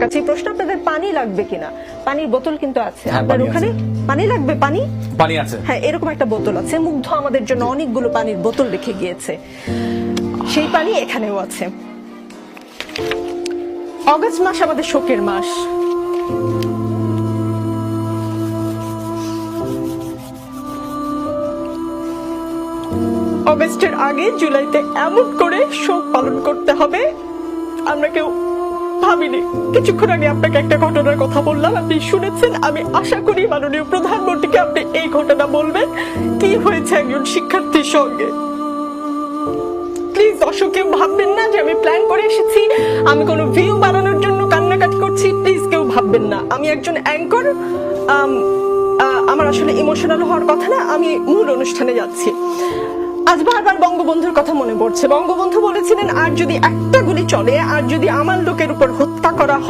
কাছে প্রশ্ন, আপনাদের পানি লাগবে কিনা? পানির বোতল কিন্তু আছে আপনার ওখানে। পানি লাগবে? পানি আছে, হ্যাঁ, এরকম একটা বোতল আছে। মুগ্ধ আমাদের জন্য অনেকগুলো পানির বোতল রেখে গিয়েছে, সেই পানি এখানেও আছে। অগাস্ট মাস আমাদের শোকের মাস। অগাস্টের আগে জুলাইতে এমন করে শোক পালন করতে হবে আমরা কেউ ভাবিনি। কিছুক্ষণ আগে আপনাকে একটা ঘটনার কথা বললাম, আপনি শুনেছেন। আমি আশা করি মাননীয় প্রধানমন্ত্রীকে আপনি এই ঘটনা বলবেন, কি হয়েছে একজন শিক্ষার্থীর সঙ্গে। প্লিজ দর্শক, কেউ ভাববেন না যে আমি প্ল্যান করে এসেছি, আমি কোনো ভিউ বানানোর জন্য কান্নাকাটি করছি। প্লিজ কেউ ভাববেন না, আমি একজন অ্যাঙ্কর। আমার আসলে ইমোশনাল হওয়ার কথা না, আমি মূল অনুষ্ঠানে যাচ্ছি। আজ বারবার বঙ্গবন্ধুর কথা মনে পড়ছে। বঙ্গবন্ধু বলেছিলেন, আর যদি একটা গুলি চলে, আর যদি আমার লোকের উপর হত্যা করা হয়